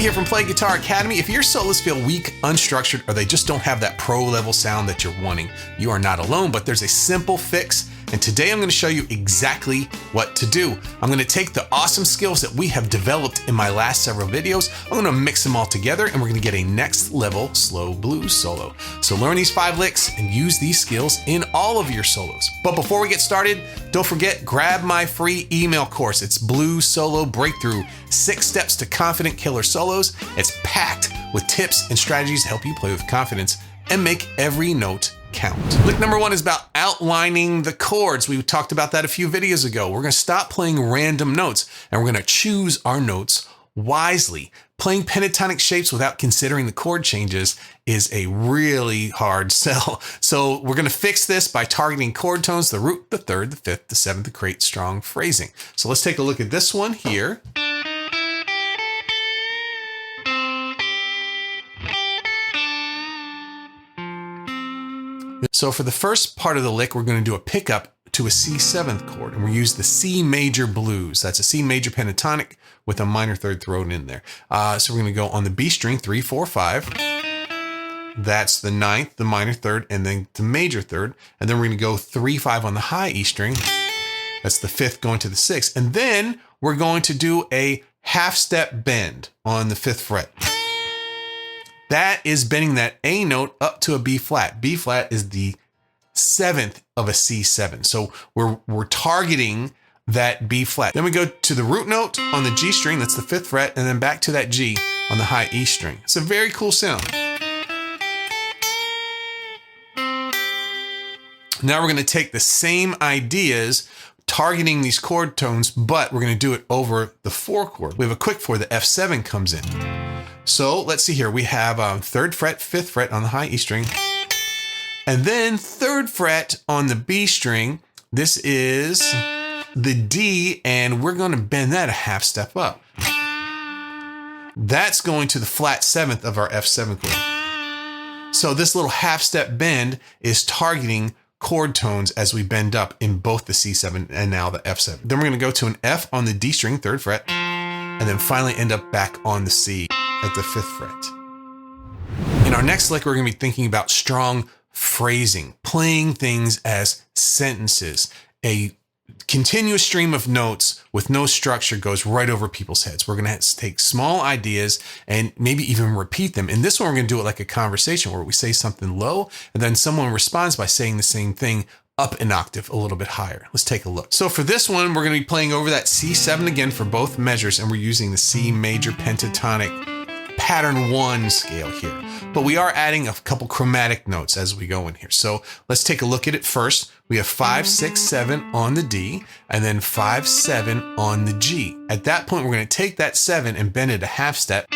here from Play Guitar Academy. If your solos feel weak, unstructured, or they just don't have that pro level sound that you're wanting, you are not alone, but there's a simple fix. And today I'm going to show you exactly what to do. I'm going to take the awesome skills that we have developed in my last several videos. I'm going to mix them all together and we're going to get a next level slow blues solo. So learn these 5 licks and use these skills in all of your solos. But before we get started, don't forget, grab my free email course. It's Blues Solo Breakthrough, 6 Steps to Confident Killer Solos. It's packed with tips and strategies to help you play with confidence and make every note count. Lick number 1 is about outlining the chords. We talked about that a few videos ago. We're going to stop playing random notes and we're going to choose our notes wisely. Playing pentatonic shapes without considering the chord changes is a really hard sell. So we're going to fix this by targeting chord tones, the root, the third, the fifth, the seventh to create strong phrasing. So let's take a look at this one here. So for the first part of the lick, we're going to do a pickup to a C7th chord, and we use the C major blues. That's a C major pentatonic with a minor third thrown in there. So we're going to go on the B string, 3, 4, 5. That's the 9th, the minor third, and then the major third. And then we're going to go 3, 5 on the high E string. That's the 5th going to the 6th. And then we're going to do a half step bend on the 5th fret. That is bending that A note up to a B flat. B flat is the 7th of a C7. So we're targeting that B flat. Then we go to the root note on the G string, that's the 5th fret, and then back to that G on the high E string. It's a very cool sound. Now we're going to take the same ideas, targeting these chord tones, but we're going to do it over the 4 chord. We have a quick 4, the F7 comes in. So let's see here. We have 3rd fret, 5th fret on the high E string, and then 3rd fret on the B string. This is the D, and we're going to bend that a half step up. That's going to the flat 7th of our F7 chord. So this little half step bend is targeting chord tones as we bend up in both the C7 and now the F7. Then we're going to go to an F on the D string, 3rd fret, and then finally end up back on the C at the 5th fret. In our next lick, we're going to be thinking about strong phrasing, playing things as sentences. A continuous stream of notes with no structure goes right over people's heads. We're going to take small ideas and maybe even repeat them. In this one, we're going to do it like a conversation where we say something low and then someone responds by saying the same thing up an octave a little bit higher. Let's take a look. So for this one, we're going to be playing over that C7 again for both measures, and we're using the C major pentatonic pattern 1 scale here. But we are adding a couple chromatic notes as we go in here. So let's take a look at it first. We have 5, 6, 7 on the D, and then 5, 7 on the G. At that point, we're going to take that 7 and bend it a half step,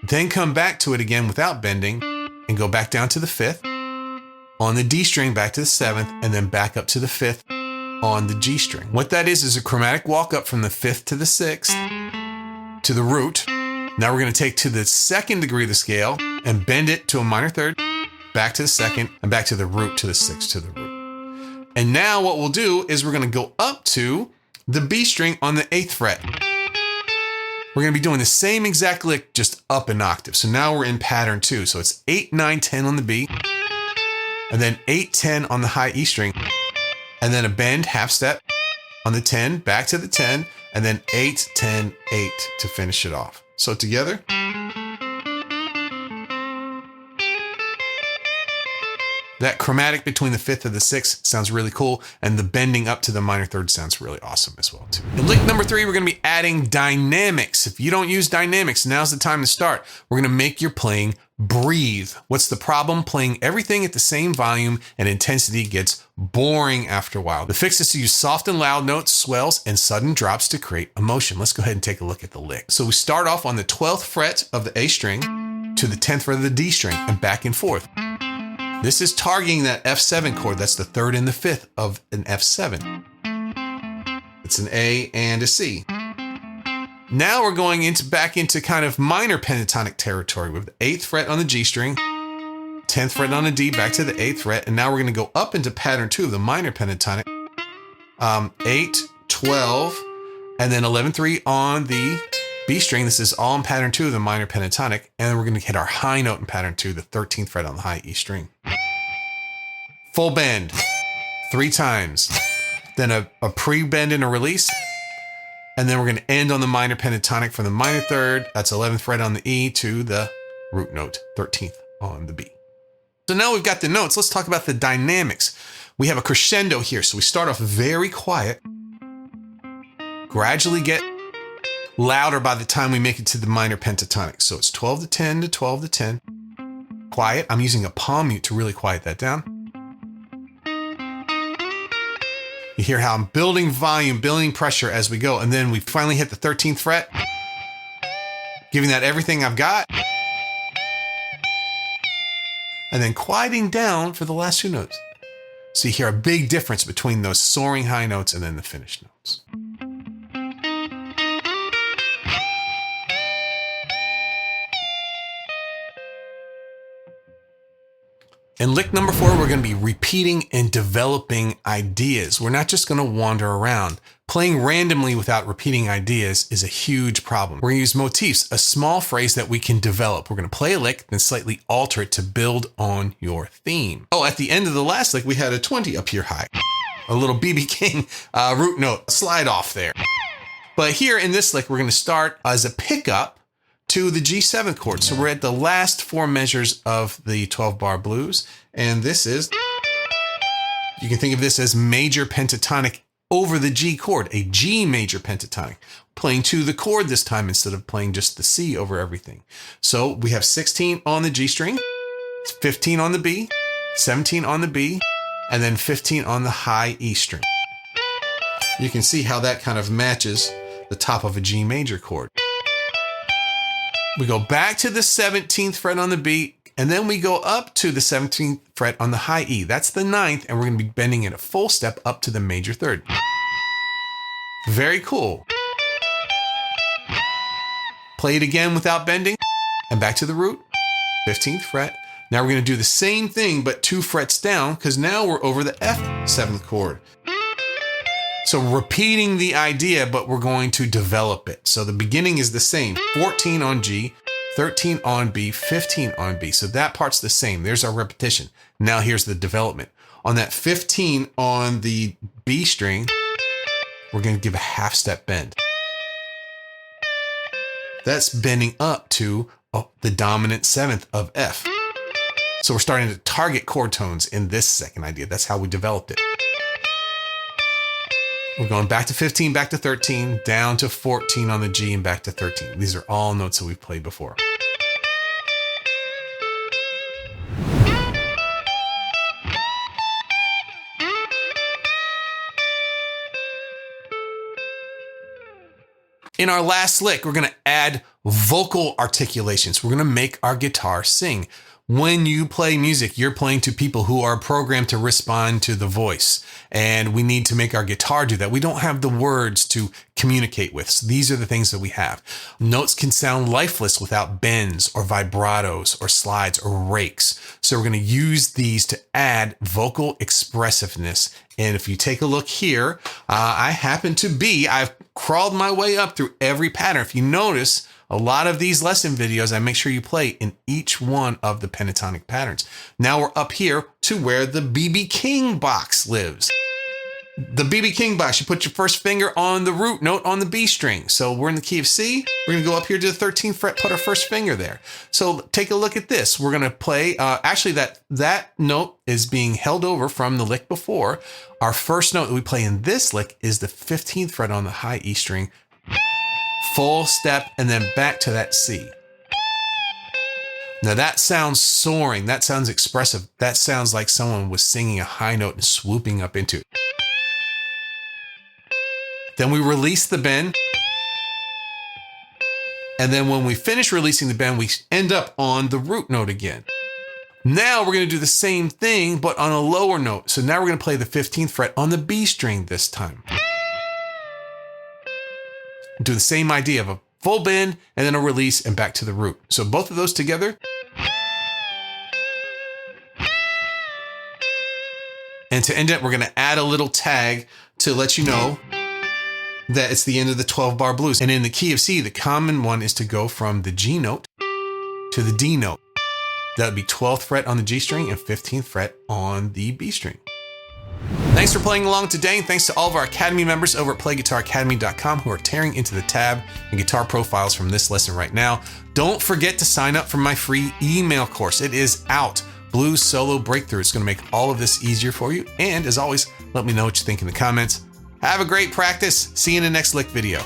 then come back to it again without bending and go back down to the 5th. On the D string, back to the 7th, and then back up to the 5th on the G string. What that is a chromatic walk up from the 5th to the 6th to the root. Now we're going to take to the 2nd degree of the scale and bend it to a minor third, back to the 2nd, and back to the root to the 6th to the root. And now what we'll do is we're going to go up to the B string on the 8th fret. We're going to be doing the same exact lick, just up an octave. So now we're in pattern 2. So it's 8, 9, 10 on the B, and then 8, 10 on the high E string, and then a bend, half step on the 10, back to the 10, and then 8, 10, 8 to finish it off. So together. That chromatic between the 5th and the 6th sounds really cool, and the bending up to the minor third sounds really awesome as well too. In lick number 3, we're going to be adding dynamics. If you don't use dynamics, now's the time to start. We're going to make your playing breathe. What's the problem? Playing everything at the same volume and intensity gets boring after a while. The fix is to use soft and loud notes, swells, and sudden drops to create emotion. Let's go ahead and take a look at the lick. So we start off on the 12th fret of the A string to the 10th fret of the D string and back and forth. This is targeting that F7 chord. That's the 3rd and the 5th of an F7. It's an A and a C. Now we're going back into kind of minor pentatonic territory with the 8th fret on the G string, 10th fret on the D, back to the 8th fret, and now we're going to go up into pattern 2 of the minor pentatonic. 8, 12, and then 11, 3 on the B string. This is all in pattern 2 of the minor pentatonic. And then we're going to hit our high note in pattern 2, the 13th fret on the high E string. Full bend 3 times. Then a pre-bend and a release. And then we're going to end on the minor pentatonic from the minor third. That's 11th fret on the E to the root note, 13th on the B. So now we've got the notes. Let's talk about the dynamics. We have a crescendo here. So we start off very quiet, gradually get louder by the time we make it to the minor pentatonic. So it's 12 to 10 to 12 to 10. Quiet. I'm using a palm mute to really quiet that down. You hear how I'm building volume, building pressure as we go. And then we finally hit the 13th fret, giving that everything I've got. And then quieting down for the last 2 notes. So you hear a big difference between those soaring high notes and then the finished notes. In lick number 4, we're going to be repeating and developing ideas. We're not just going to wander around. Playing randomly without repeating ideas is a huge problem. We're going to use motifs, a small phrase that we can develop. We're going to play a lick, then slightly alter it to build on your theme. Oh, at the end of the last lick, we had a 20 up here high. A little B.B. King root note slide off there. But here in this lick, we're going to start as a pickup to the G7 chord. So we're at the last 4 measures of the 12-bar blues. And this is, you can think of this as major pentatonic over the G chord, a G major pentatonic, playing to the chord this time instead of playing just the C over everything. So we have 16 on the G string, 15 on the B, 17 on the B, and then 15 on the high E string. You can see how that kind of matches the top of a G major chord. We go back to the 17th fret on the B, and then we go up to the 17th fret on the high E. That's the 9th, and we're going to be bending it a full step up to the major third. Very cool. Play it again without bending, and back to the root, 15th fret. Now we're going to do the same thing, but 2 frets down, because now we're over the F7th chord. So repeating the idea, but we're going to develop it. So the beginning is the same, 14 on G, 13 on B, 15 on B. So that part's the same. There's our repetition. Now here's the development. On that 15 on the B string, we're going to give a half step bend. That's bending up to the dominant 7th of F. So we're starting to target chord tones in this second idea. That's how we developed it. We're going back to 15, back to 13, down to 14 on the G, and back to 13. These are all notes that we've played before. In our last lick, we're going to add vocal articulations. We're going to make our guitar sing. When you play music, you're playing to people who are programmed to respond to the voice. And we need to make our guitar do that. We don't have the words to communicate with. So these are the things that we have. Notes can sound lifeless without bends or vibratos or slides or rakes. So we're going to use these to add vocal expressiveness. And if you take a look here, I've crawled my way up through every pattern. If you notice, a lot of these lesson videos, I make sure you play in each one of the pentatonic patterns. Now we're up here to where the B.B. King box lives. The B.B. King box, you put your first finger on the root note on the B string. So we're in the key of C. We're going to go up here to the 13th fret, put our first finger there. So take a look at this. We're going to play, actually that note is being held over from the lick before. Our first note that we play in this lick is the 15th fret on the high E string. Full step, and then back to that C. Now that sounds soaring. That sounds expressive. That sounds like someone was singing a high note and swooping up into it. Then we release the bend. And then when we finish releasing the bend, we end up on the root note again. Now we're going to do the same thing, but on a lower note. So now we're going to play the 15th fret on the B string this time. Do the same idea of a full bend and then a release and back to the root. So both of those together. And to end it, we're going to add a little tag to let you know that it's the end of the 12-bar blues. And in the key of C, the common one is to go from the G note to the D note. That would be 12th fret on the G string and 15th fret on the B string. Thanks for playing along today, and thanks to all of our Academy members over at playguitaracademy.com who are tearing into the tab and guitar profiles from this lesson right now. Don't forget to sign up for my free email course. It is out. Blues Solo Breakthrough. It's going to make all of this easier for you. And as always, let me know what you think in the comments. Have a great practice. See you in the next lick video.